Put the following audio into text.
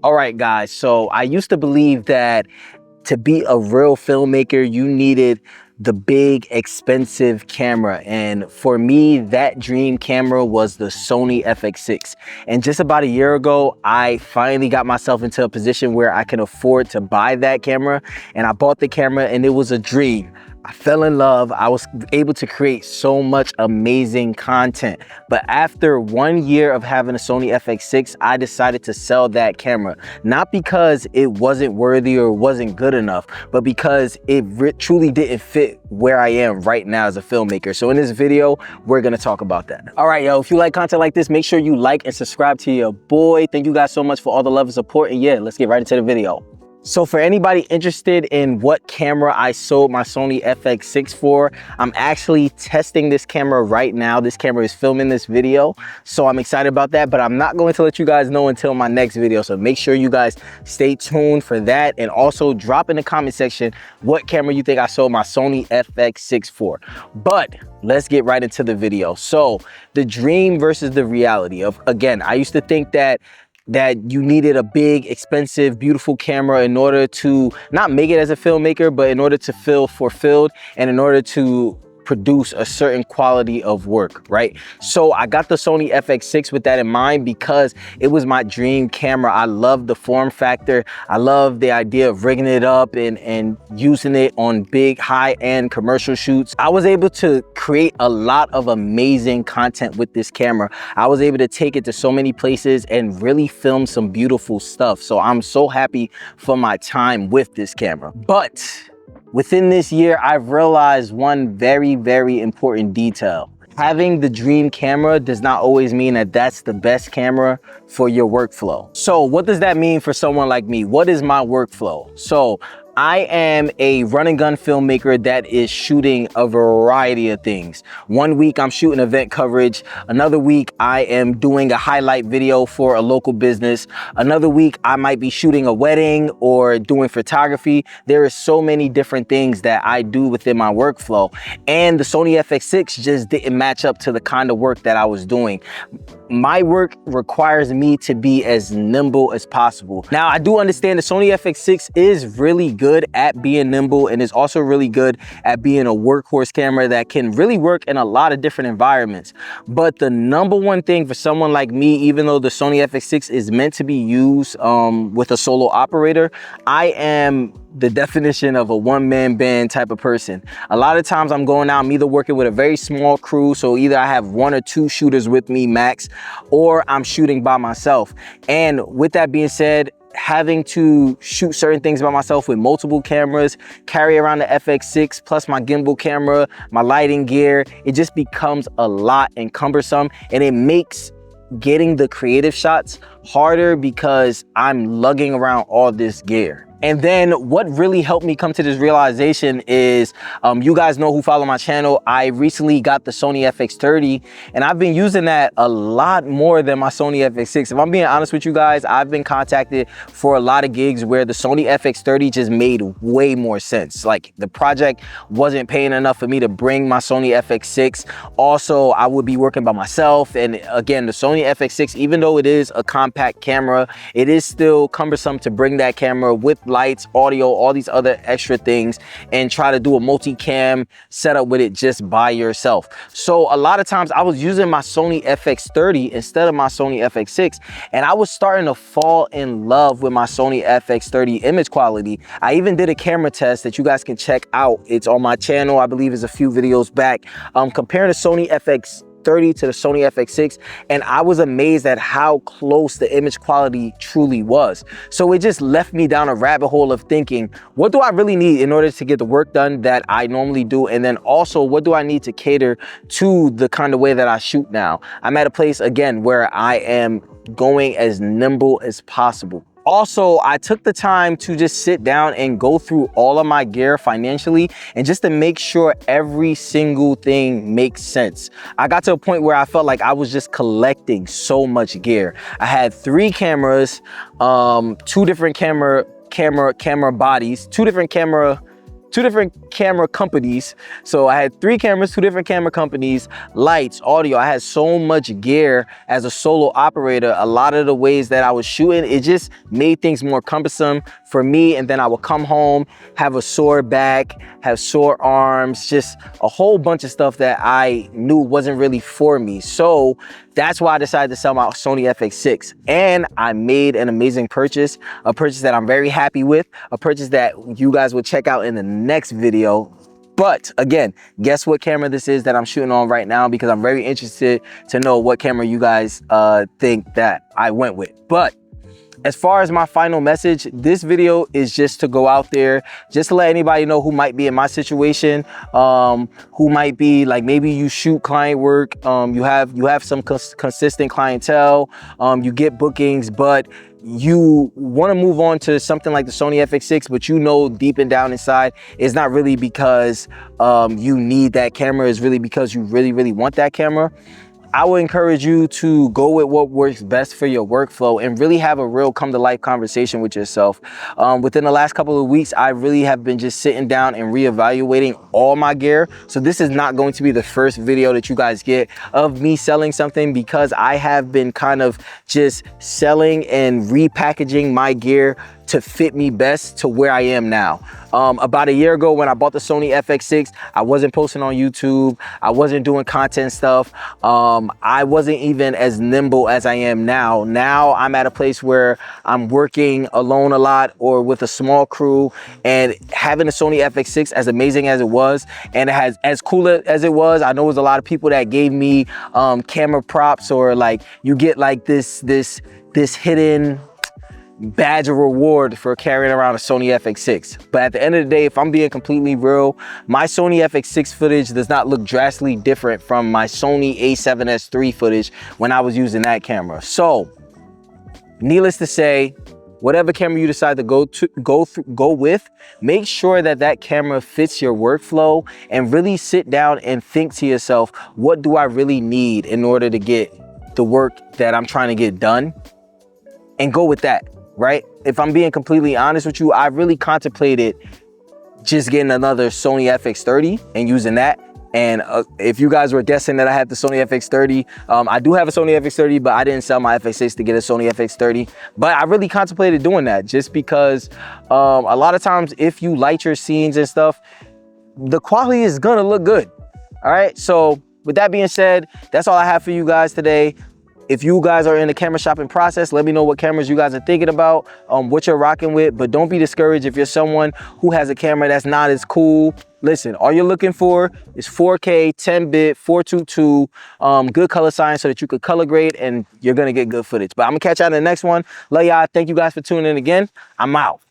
All right, guys, so I used to believe that to be a real filmmaker, you needed the big, expensive camera. And for me, that dream camera was the Sony FX6. And just about a year ago, I finally got myself into a position where I can afford to buy that camera. And I bought the camera and it was a dream. I fell in love. I was able to create so much amazing content. But after 1 year of having a Sony FX6, I decided to sell that camera. Not because it wasn't worthy or wasn't good enough, but because it truly didn't fit where I am right now as a filmmaker. So in this video, we're gonna talk about that. All right, yo, if you like content like this, make sure you like and subscribe to your boy. Thank you guys so much for all the love and support. And yeah, let's get right into the video. So for anybody interested in what camera I sold my Sony FX6 for, I'm actually testing this camera right now. This camera is filming this video, so I'm excited about that, but I'm not going to let you guys know until my next video. So make sure you guys stay tuned for that, and also drop in the comment section what camera you think I sold my Sony FX6 for. But let's get right into the video. So the dream versus the reality of, again, I used to think that you needed a big, expensive, beautiful camera in order to not make it as a filmmaker, but in order to feel fulfilled and in order to produce a certain quality of work, right? So I got the Sony FX6 with that in mind because it was my dream camera. I love the form factor. I love the idea of rigging it up and using it on big, high-end commercial shoots. I was able to create a lot of amazing content with this camera. I was able to take it to so many places and really film some beautiful stuff. So I'm so happy for my time with this camera. But within this year, I've realized one very, very important detail. Having the dream camera does not always mean that that's the best camera for your workflow. So what does that mean for someone like me? What is my workflow? So I am a run and gun filmmaker that is shooting a variety of things. 1 week I'm shooting event coverage. Another week I am doing a highlight video for a local business. Another week I might be shooting a wedding or doing photography. There are so many different things that I do within my workflow. And the Sony FX6 just didn't match up to the kind of work that I was doing. My work requires me to be as nimble as possible. Now, I do understand the Sony FX6 is really good at being nimble and is also really good at being a workhorse camera that can really work in a lot of different environments. But the number one thing for someone like me, even though the Sony FX6 is meant to be used with a solo operator, I am the definition of a one-man band type of person. A lot of times I'm going out, I'm either working with a very small crew, so either I have 1 or 2 shooters with me max, or I'm shooting by myself. And with that being said, having to shoot certain things by myself with multiple cameras, carry around the FX6 plus my gimbal camera, my lighting gear, it just becomes a lot and cumbersome, and it makes getting the creative shots harder because I'm lugging around all this gear. And then what really helped me come to this realization is, you guys know who follow my channel, I recently got the Sony FX30 and I've been using that a lot more than my Sony FX6. If I'm being honest with you guys, I've been contacted for a lot of gigs where the Sony FX30 just made way more sense. Like the project wasn't paying enough for me to bring my Sony FX6. Also, I would be working by myself. And again, the Sony FX6, even though it is a compact camera, it is still cumbersome to bring that camera with lights, audio, all these other extra things, and try to do a multicam setup with it just by yourself. So a lot of times I was using my Sony FX30 instead of my Sony FX6, and I was starting to fall in love with my Sony FX30 image quality. I even did a camera test that you guys can check out. It's on my channel, I believe it's a few videos back, comparing the Sony FX30 to the Sony FX6, and I was amazed at how close the image quality truly was. So it just left me down a rabbit hole of thinking, what do I really need in order to get the work done that I normally do? And then also, what do I need to cater to the kind of way that I shoot now? I'm at a place, again, where I am going as nimble as possible. Also, I took the time to just sit down and go through all of my gear financially and just to make sure every single thing makes sense. I got to a point where I felt like I was just collecting so much gear. I had 3 cameras, 2 different camera bodies, 2 different camera two different camera companies. So I had 3 cameras, 2 different camera companies, lights, audio. I had so much gear as a solo operator. A lot of the ways that I was shooting, it just made things more cumbersome for me. And then I would come home, have a sore back, have sore arms, just a whole bunch of stuff that I knew wasn't really for me. So that's why I decided to sell my Sony FX6. And I made an amazing purchase, a purchase that I'm very happy with, a purchase that you guys will check out in the next video. But again, guess what camera this is that I'm shooting on right now, because I'm very interested to know what camera you guys think that I went with. But as far as my final message, this video is just to go out there, just to let anybody know who might be in my situation, who might be like, maybe you shoot client work, you have some consistent clientele, you get bookings, but you want to move on to something like the Sony FX6, but you know deep and down inside it's not really because you need that camera, it's really because you really want that camera. I would encourage you to go with what works best for your workflow and really have a real come to life conversation with yourself. Within the last couple of weeks, I really have been just sitting down and reevaluating all my gear. So this is not going to be the first video that you guys get of me selling something, because I have been kind of just selling and repackaging my gear to fit me best to where I am now. About a year ago when I bought the Sony FX6, I wasn't posting on YouTube. I wasn't doing content stuff. I wasn't even as nimble as I am now. Now I'm at a place where I'm working alone a lot or with a small crew, and having a Sony FX6, as amazing as it was, and it has as cool as it was, I know there's a lot of people that gave me camera props, or like you get like this hidden badge of reward for carrying around a Sony FX6. But at the end of the day, if I'm being completely real, my Sony FX6 footage does not look drastically different from my Sony A7S III footage when I was using that camera. So needless to say, whatever camera you decide to go with, make sure that that camera fits your workflow, and really sit down and think to yourself, what do I really need in order to get the work that I'm trying to get done, and go with that. Right? If I'm being completely honest with you, I really contemplated just getting another Sony FX30 and using that. And if you guys were guessing that I had the Sony FX30, I do have a Sony FX30, but I didn't sell my FX6 to get a Sony FX30. But I really contemplated doing that, just because a lot of times if you light your scenes and stuff, the quality is gonna look good. All right, so with that being said, that's all I have for you guys today. If you guys are in the camera shopping process, let me know what cameras you guys are thinking about, what you're rocking with. But don't be discouraged if you're someone who has a camera that's not as cool. Listen, all you're looking for is 4K, 10-bit, 422, good color science so that you could color grade and you're gonna get good footage. But I'm gonna catch y'all in the next one. Love y'all. Thank you guys for tuning in again. I'm out.